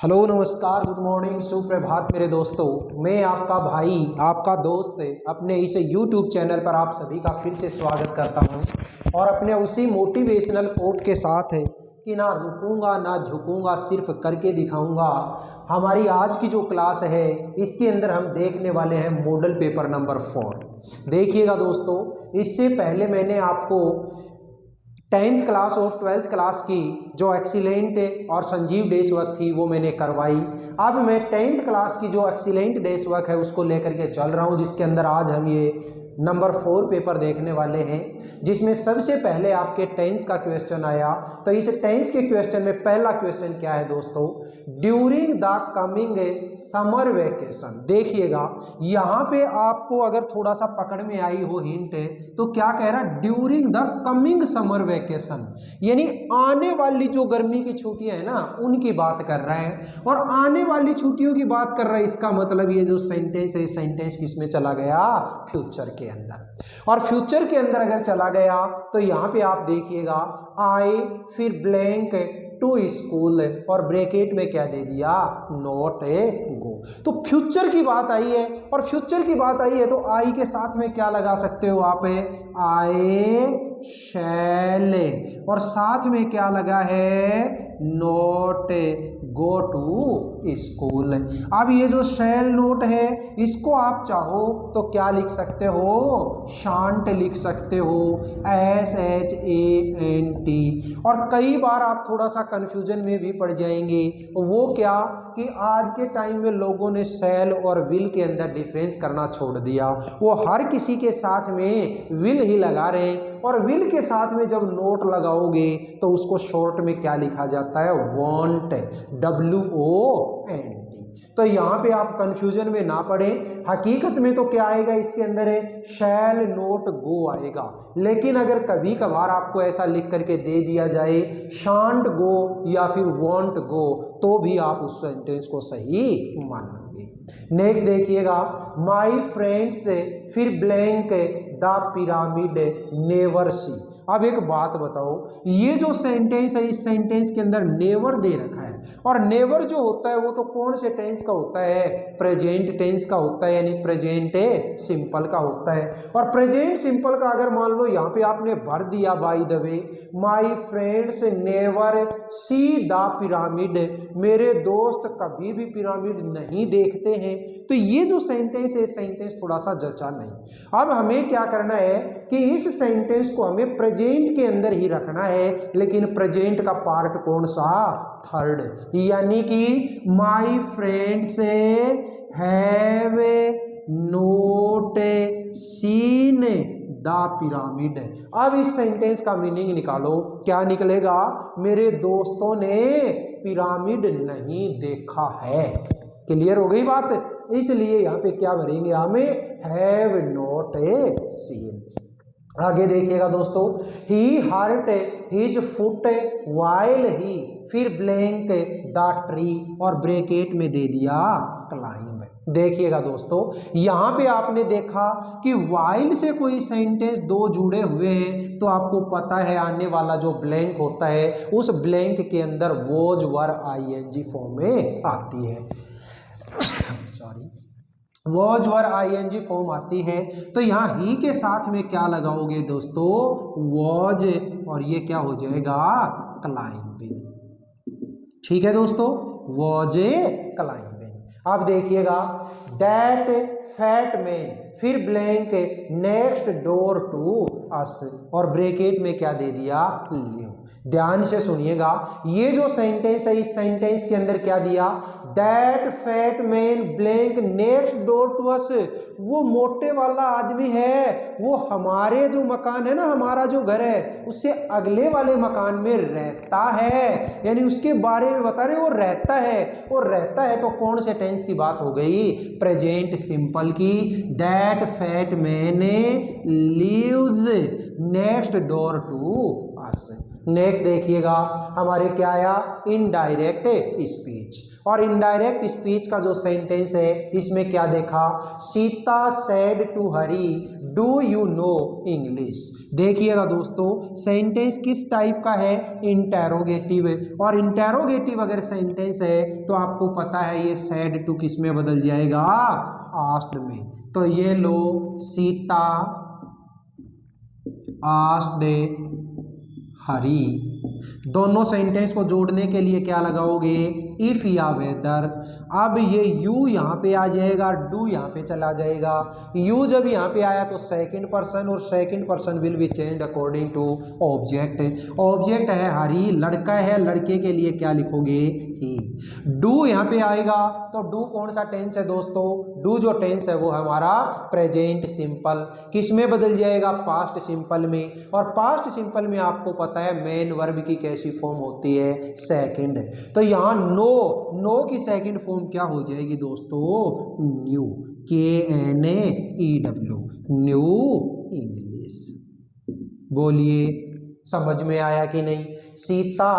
Hello नमस्कार good morning सुप्रभात मेरे दोस्तों। मैं आपका भाई आपका दोस्त अपने इस यूट्यूब चैनल पर आप सभी का फिर से स्वागत करता हूं और अपने उसी मोटिवेशनल कोट के साथ है कि ना रुकूंगा ना झुकूंगा, सिर्फ करके दिखाऊंगा। हमारी आज की जो क्लास है इसके अंदर हम देखने वाले हैं मॉडल पेपर नंबर 4। देखिएगा दोस्तों, इससे पहले मैंने आपको 10th क्लास और 12th क्लास की जो एक्सीलेंट और संजीव डेज वर्क थी वो मैंने करवाई। अब मैं 10th क्लास की जो एक्सीलेंट डेज वर्क है उसको लेकर के चल रहा हूँ, जिसके अंदर आज हम ये नंबर 4 पेपर देखने वाले हैं, जिसमें सबसे पहले आपके टेंस का क्वेश्चन आया। तो इस टेंस के क्वेश्चन में पहला क्वेश्चन क्या है दोस्तों, during the coming summer vacation. देखिएगा यहाँ पे आपको अगर थोड़ा सा पकड़ में आई हो हिंट तो क्या कह रहा है, during the coming summer vacation, यानी आने वाली जो गर्मी की छुट्टियां है ना उनकी बात कर रहा है। और आने वाली छुट्टियों की बात कर रहा है, इसका मतलब ये जो सेंटेंस है, सेंटेंस किसमें चला गया, फ्यूचर के अंदर। और फ्यूचर के अंदर अगर चला गया तो यहां पे आप देखिएगा आई फिर ब्लैंक टू स्कूल और ब्रैकेट में क्या दे दिया, नॉट ए गो। तो फ्यूचर की बात आई है और फ्यूचर की बात आई है तो आई के साथ में क्या लगा सकते हो आप, आई शैल, और साथ में क्या लगा है, नोट गो टू स्कूल। अब ये जो शैल नोट है इसको आप चाहो तो क्या लिख सकते हो, शांट लिख सकते हो, SHANT। और कई बार आप थोड़ा सा कंफ्यूजन में भी पड़ जाएंगे, वो क्या कि आज के टाइम में लोगों ने शैल और विल के अंदर डिफरेंस करना छोड़ दिया। वो हर किसी के साथ में विल ही लगा रहे हैं, और विल के साथ में जब नोट लगाओगे तो उसको शॉर्ट में क्या लिखा जाता है, वांट, WONT। तो यहाँ पे आप कंफ्यूजन में ना पड़े। हकीकत में तो क्या आएगा इसके अंदर है, शैल नोट गो आएगा। लेकिन अगर कभी कभार आपको ऐसा लिख करके दे दिया जाए शांट गो या फिर वांट गो, तो भी आप उस सेंटेंस को सही मानेंगे। नेक्स्ट देखिएगा, माई फ्रेंड्स फिर blank the pyramid never see. अब एक बात बताओ, ये जो सेंटेंस है इस सेंटेंस के अंदर नेवर दे रखा है, और नेवर जो होता है वो तो कौन से टेंस का होता है, प्रेजेंट टेंस का होता है, यानी प्रेजेंट सिंपल का होता है। और प्रेजेंट सिंपल का अगर मान लो यहाँ पे आपने भर दिया by the way, my friends never see the pyramid, मेरे दोस्त कभी भी पिरामिड नहीं देखते हैं, तो ये जो सेंटेंस है सेंटेंस थोड़ा सा जचा नहीं। अब हमें क्या करना है कि इस सेंटेंस को हमें प्रेजेंट के अंदर ही रखना है, लेकिन प्रेजेंट का पार्ट कौन सा, थर्ड, यानी कि my friends have note seen the pyramid. अब इस सेंटेंस का मीनिंग निकालो, क्या निकलेगा, मेरे दोस्तों ने पिरामिड नहीं देखा है। क्लियर हो गई बात, इसलिए यहाँ पे क्या भरेंगे हमें, हैव नॉट सीन। आगे देखिएगा दोस्तों, he hurt his foot while he फिर ब्लैंक द ट्री और ब्रैकेट में दे दिया क्लाइंब। देखिएगा दोस्तों, यहाँ पे आपने देखा कि वाइल से कोई सेंटेंस दो जुड़े हुए हैं, तो आपको पता है आने वाला जो ब्लैंक होता है उस ब्लैंक के अंदर वॉज वर ING फॉर्म में आती है। Sorry, was were ING form आती है। तो यहाँ ही के साथ में क्या लगाओगे दोस्तों, वॉज, और ये क्या हो जाएगा, क्लाइंबिंग। ठीक है दोस्तों, वॉज क्लाइंबिंग। अब देखिएगा, दैट फैट मैन फिर blank next door to us और ब्रैकेट में क्या दे दिया, लिव। ध्यान से सुनिएगा, ये जो सेंटेंस है इस सेंटेंस के अंदर क्या दिया, that fat man blank next door to us, वो मोटे वाला आदमी है, वो हमारे जो मकान है ना, हमारा जो घर है उससे अगले वाले मकान में रहता है, यानी उसके बारे में बता रहे, वो रहता है। और रहता है तो कौन से टेंस की बात हो गई, प्रेजेंट सिंपल की, that fat man lives next door to us. Next देखिएगा हमारे क्या आया, इनडायरेक्ट स्पीच। और इनडायरेक्ट स्पीच का जो सेंटेंस है इसमें क्या देखा, Sita said to Hari do you know English. देखिएगा दोस्तों सेंटेंस किस टाइप का है, इंटेरोगेटिव। और इंटेरोगेटिव अगर सेंटेंस है तो आपको पता है ये सेड टू किस में बदल जाएगा, आस्क्ड में। तो ये लो, सीता आस्क्ड हरी, दोनों सेंटेंस को जोड़ने के लिए क्या लगाओगे, इफ या वेदर। अब ये यू यहाँ पे आ जाएगा, डू यहाँ पे चला जाएगा। यू जब यहाँ पे आया तो सेकंड पर्सन, और second person will be changed according to object. Object है हरी, लड़का है, लड़के के लिए क्या लिखोगे, ही। डू यहाँ पे आएगा तो डू कौन सा टेंस है दोस्तों, डू जो टेंस है वो हमारा प्रेजेंट सिंपल, किस में बदल जाएगा, पास्ट सिंपल में। और पास्ट सिंपल में आपको पता है मेन वर्ब की कैसी फॉर्म होती है, सेकंड। तो यहाँ नो की सेकंड फॉर्म क्या हो जाएगी दोस्तों, न्यू, KNEW, न्यू इंग्लिश। बोलिए समझ में आया कि नहीं। Sita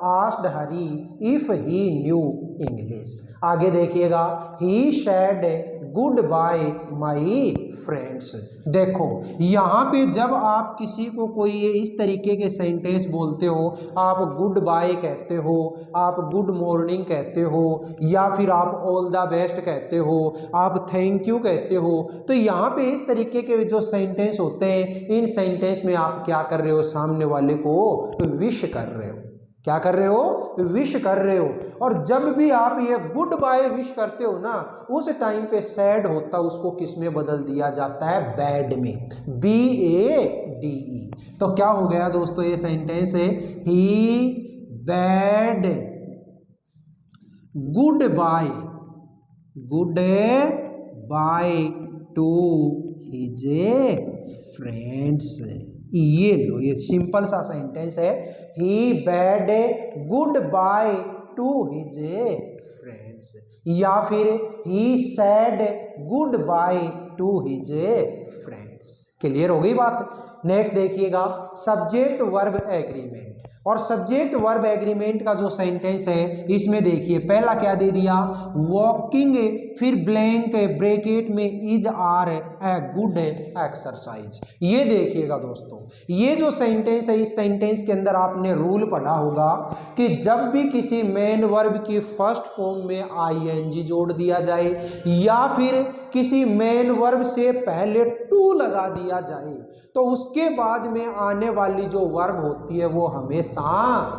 asked Hari if he new English. आगे देखिएगा, he said good bye my friends. देखो यहाँ पे जब आप किसी को कोई ये इस तरीके के सेंटेंस बोलते हो, आप गुड बाय कहते हो, आप गुड मॉर्निंग कहते हो, या फिर आप ऑल द बेस्ट कहते हो, आप थैंक यू कहते हो, तो यहाँ पे इस तरीके के जो सेंटेंस होते हैं, इन सेंटेंस में आप क्या कर रहे हो, सामने वाले को विश कर रहे हो। क्या कर रहे हो, विश कर रहे हो। और जब भी आप ये गुड बाय विश करते हो ना, उस टाइम पे सैड होता उसको किस में बदल दिया जाता है, बैड में, BADE। तो क्या हो गया दोस्तों, ये सेंटेंस है, he bade goodbye to his friends. ये लो, ये सिंपल सा सेंटेंस है, he bade goodbye to his friends, या फिर he said goodbye to his friends. Clear हो गई बात। नेक्स्ट देखिएगा, सब्जेक्ट वर्ब एग्रीमेंट। और सब्जेक्ट वर्ब एग्रीमेंट का जो सेंटेंस है इसमें देखिए पहला क्या दे दिया, वॉकिंग, फिर ब्लैंक ब्रैकेट में is are a good exercise. ये देखिएगा दोस्तों, ये जो सेंटेंस है, इस सेंटेंस के अंदर आपने रूल पढ़ा होगा कि जब भी किसी मेन वर्ब की फर्स्ट फॉर्म में ING जोड़ दिया जाए, या फिर किसी मेन वर्ब से पहले टू लगा दिया जाए, तो उसके बाद में आने वाली जो वर्ब होती है वो हमेशा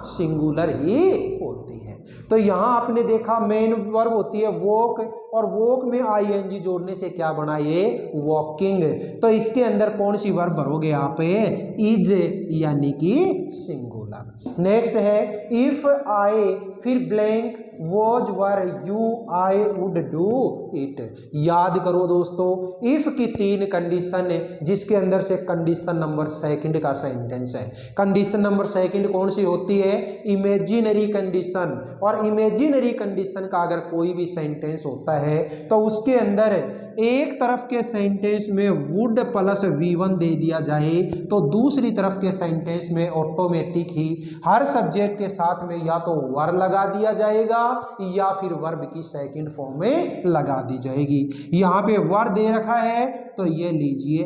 सिंगुलर ही होती है। तो यहां आपने देखा मेन वर्ब होती है वॉक, और वॉक में ING जोड़ने से क्या बना, ये वॉकिंग। तो इसके अंदर कौन सी वर्ब भरोगे आप, इज, यानी कि सिंगुलर। नेक्स्ट है इफ आई, फिर blank was were you I would do it. याद करो दोस्तों, इफ की 3 कंडीशन है, जिसके अंदर से कंडीशन नंबर सेकंड का सेंटेंस है। कंडीशन नंबर सेकंड कौन सी होती है, इमेजिनरी कंडीशन। और इमेजिनरी कंडीशन का अगर कोई भी सेंटेंस होता है तो उसके अंदर एक तरफ के सेंटेंस में वुड प्लस V1 दे दिया जाए, तो दूसरी तरफ के सेंटेंस में ऑटोमेटिक ही हर सब्जेक्ट के साथ में या तो वर लगा दिया जाएगा या फिर वर्ब की सेकंड फॉर्म में लगा दी जाएगी। यहाँ पे वर दे रखा है तो ये लीजिए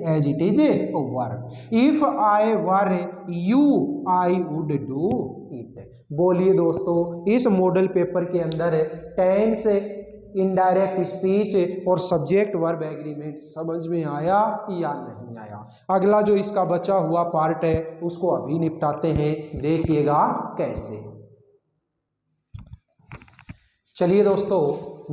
as it is verb. If I were you I would do it. बोलिए दोस्तों, इस मॉडल पेपर के अंदर टेंस, इनडायरेक्ट स्पीच और सब्जेक्ट वर्ब एग्रीमेंट समझ में आया या नहीं आया। अगला जो इसका बचा हुआ पार्ट है उसको अभी निपटाते हैं, देखिएगा कैसे। चलिए दोस्तों,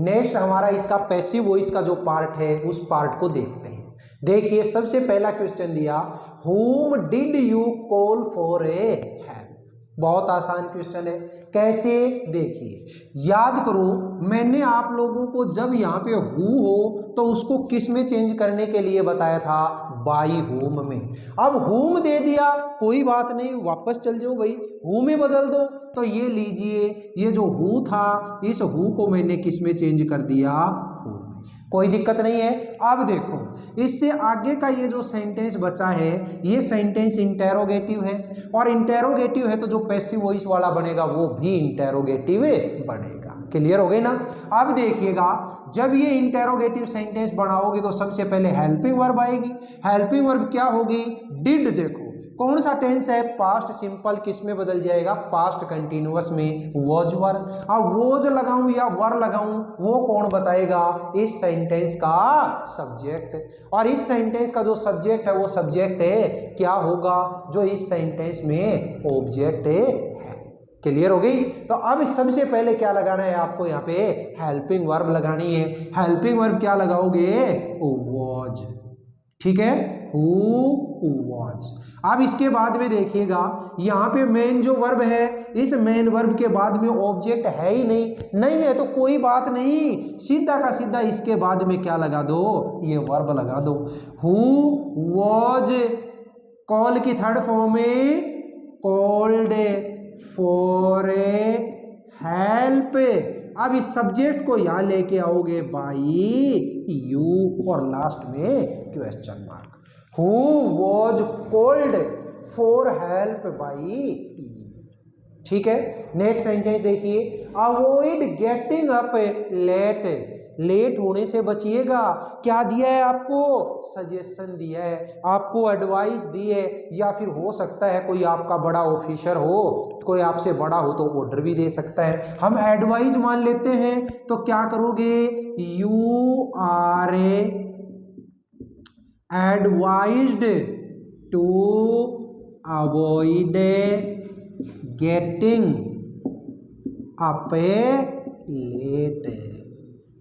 नेक्स्ट हमारा इसका पैसिव वॉइस का जो पार्ट है उस पार्ट को देखते हैं। देखिए सबसे पहला क्वेश्चन दिया, whom did you call for a help। बहुत आसान क्वेश्चन है, कैसे, देखिए याद करो, मैंने आप लोगों को जब यहाँ पे हु हो तो उसको किस में चेंज करने के लिए बताया था, बाई होम में। अब होम दे दिया, कोई बात नहीं, वापस चल जाओ भाई, हु में बदल दो। तो ये लीजिए, ये जो हु था, इस हु को मैंने किस में चेंज कर दिया, हु में। कोई दिक्कत नहीं है। अब देखो इससे आगे का ये जो सेंटेंस बचा है ये सेंटेंस इंटेरोगेटिव है, और इंटेरोगेटिव है तो जो पैसिव वॉइस वाला बनेगा वो भी इंटेरोगेटिव बनेगा। क्लियर हो गई ना। अब देखिएगा जब ये इंटेरोगेटिव सेंटेंस बनाओगे तो सबसे पहले हेल्पिंग वर्ब आएगी। हेल्पिंग वर्ब क्या होगी? डिड। देखो कौन सा टेंस है? Past simple. किस में बदल जाएगा? पास्ट कंटिन्यूअस में, वॉज वर। अब वॉज लगाऊं या वर लगाऊं वो कौन बताएगा? इस सेंटेंस का सब्जेक्ट। और इस सेंटेंस का जो सब्जेक्ट है वो सब्जेक्ट है क्या होगा? जो इस सेंटेंस में ऑब्जेक्ट है। क्लियर हो गई। तो अब सबसे पहले क्या लगाना है आपको? यहाँ पे हेल्पिंग वर्ब लगानी है। हेल्पिंग वर्ब क्या लगाओगे? वॉज। ठीक है, हु वॉज। अब इसके बाद में देखिएगा यहाँ पे मेन जो वर्ब है, इस मेन वर्ब के बाद में ऑब्जेक्ट है ही नहीं है तो कोई बात नहीं, सीधा का सीधा इसके बाद में क्या लगा दो? ये वर्ब लगा दो। हु वॉज कॉल की थर्ड फॉर्म में कॉल्ड फॉर हेल्प। अब इस सब्जेक्ट को यहां लेके आओगे बाई यू और लास्ट में question mark. Who was called for help by you. ठीक है, नेक्स्ट सेंटेंस देखिए। Avoid getting up late. Late होने से बचिएगा। क्या दिया है आपको? सजेशन दिया है, आपको एडवाइस दी है, या फिर हो सकता है कोई आपका बड़ा ऑफिसर हो, कोई आपसे बड़ा हो तो ऑर्डर भी दे सकता है। हम एडवाइस मान लेते हैं तो क्या करोगे? You are advised to avoid getting up late.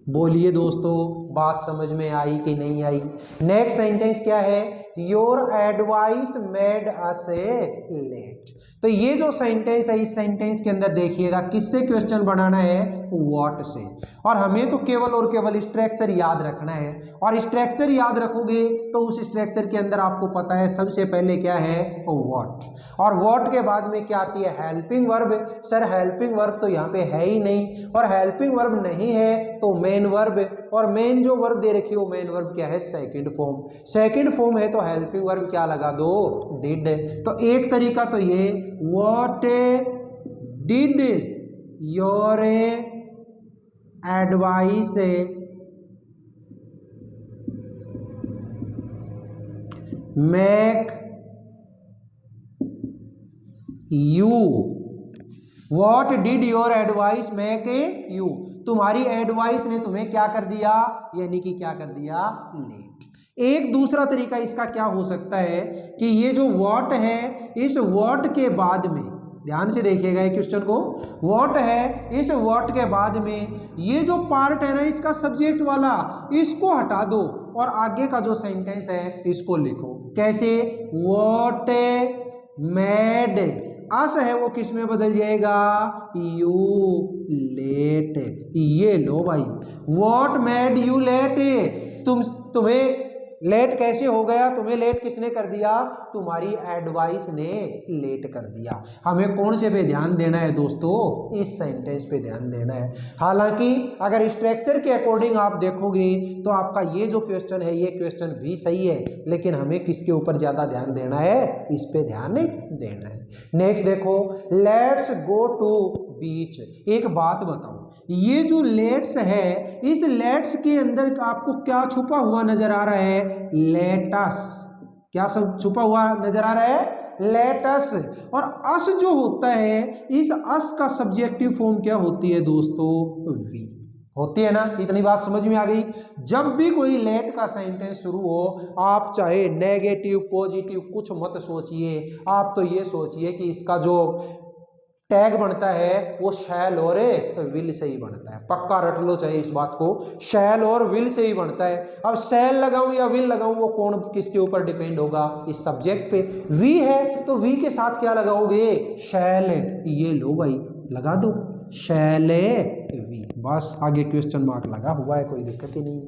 बोलिए दोस्तों, बात समझ में आई कि नहीं आई? नेक्स्ट सेंटेंस क्या है? Your advice made us late. तो ये जो सेंटेंस है इस सेंटेंस के अंदर देखिएगा किससे क्वेश्चन बनाना है? व्हाट से। और हमें तो केवल और केवल स्ट्रक्चर याद रखना है, और स्ट्रक्चर याद रखोगे तो उस स्ट्रक्चर के अंदर आपको पता है सबसे पहले क्या है? व्हाट। और व्हाट के बाद में क्या आती है? Helping verb. Sir helping verb तो यहाँ पे है ही नहीं, और हेल्पिंग वर्ब नहीं है तो मेन वर्ब, और मेन जो वर्ब दे रखी है वो मेन वर्ब क्या है? Second form. सेकंड फॉर्म है तो हेल्पिंग वर्ब क्या लगा दो? डिड। तो एक तरीका तो ये, what did your advice make you. What did your advice make you. तुम्हारी एडवाइस ने तुम्हें क्या कर दिया? यानी कि क्या कर दिया? लेट। एक दूसरा तरीका इसका क्या हो सकता है कि ये जो वॉट है इस वॉट के बाद में, ध्यान से देखिएगा ये क्वेश्चन को, वॉट है इस वॉट के बाद में ये जो पार्ट है ना इसका सब्जेक्ट वाला, इसको हटा दो और आगे का जो सेंटेंस है इसको लिखो। कैसे? वॉट मेड अस है वो किस में बदल जाएगा? You let. ये लो भाई, व्हाट मेड यू लेट। तुम्हें लेट कैसे हो गया? तुम्हें लेट किसने कर दिया? तुम्हारी एडवाइस ने लेट कर दिया। हमें कौन से पे ध्यान देना है दोस्तों? इस सेंटेंस पे ध्यान देना है। हालांकि अगर स्ट्रक्चर के अकॉर्डिंग आप देखोगे तो आपका ये जो क्वेश्चन है ये क्वेश्चन भी सही है, लेकिन हमें किसके ऊपर ज्यादा ध्यान देना है? इस पे ध्यान देना है। नेक्स्ट देखो, लेट्स गो टू बीच। एक बात बताओ, ये जो लेट्स है इस लेट्स के अंदर आपको क्या छुपा हुआ नजर आ रहा है? लेटस। क्या सब छुपा हुआ नजर आ रहा है? लेटस। और अस जो होता है इस अस का सब्जेक्टिव फॉर्म क्या होती है दोस्तों? वी होती है ना। इतनी बात समझ में आ गई। जब भी कोई लेट का सेंटेंस शुरू हो, आप चाहे नेगेटिव पॉजिटिव कुछ मत सोचिए, आप तो ये सोचिए कि इसका जो टैग बनता है वो शैल और विल से ही बनता है। पक्का रट लो चाहे इस बात को, शैल और विल से ही बनता है। अब शैल लगाऊं या विल लगाऊं वो कौन किसके ऊपर डिपेंड होगा? इस सब्जेक्ट पे। वी है तो वी के साथ क्या लगाओगे? शैल। ये लो भाई लगा दो, शैल वी। बस आगे क्वेश्चन मार्क लगा हुआ है, कोई दिक्कत ही नहीं।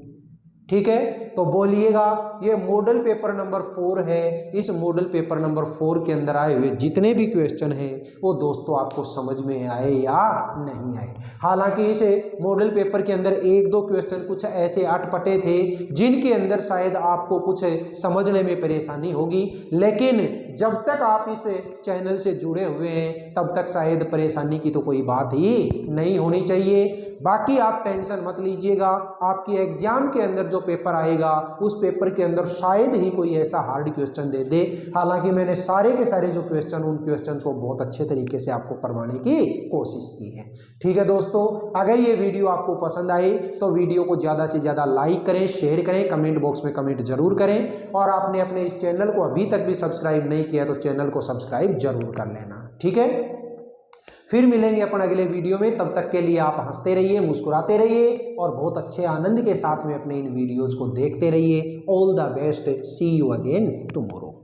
ठीक है, तो बोलिएगा ये मॉडल पेपर नंबर 4 है। इस मॉडल पेपर नंबर 4 के अंदर आए हुए जितने भी क्वेश्चन हैं वो दोस्तों आपको समझ में आए या नहीं आए। हालांकि इस मॉडल पेपर के अंदर एक दो क्वेश्चन कुछ ऐसे अटपटे थे जिनके अंदर शायद आपको कुछ समझने में परेशानी होगी, लेकिन जब तक आप इस चैनल से जुड़े हुए हैं तब तक शायद परेशानी की तो कोई बात ही नहीं होनी चाहिए। बाकी आप टेंशन मत लीजिएगा, आपकी एग्जाम के अंदर जो पेपर आएगा उस पेपर के अंदर शायद ही कोई ऐसा हार्ड क्वेश्चन दे दे। हालांकि मैंने सारे के सारे जो क्वेश्चन उन क्वेश्चन को बहुत अच्छे तरीके से आपको करवाने की कोशिश की है। ठीक है दोस्तों, अगर ये वीडियो आपको पसंद आए तो वीडियो को ज़्यादा से ज़्यादा लाइक करें, शेयर करें, कमेंट बॉक्स में कमेंट जरूर करें, और आपने अपने इस चैनल को अभी तक भी सब्सक्राइब नहीं किया तो चैनल को सब्सक्राइब जरूर कर लेना। ठीक है, फिर मिलेंगे अपन अगले वीडियो में। तब तक के लिए आप हंसते रहिए, मुस्कुराते रहिए और बहुत अच्छे आनंद के साथ में अपने इन वीडियोज को देखते रहिए। All the best, see you again tomorrow.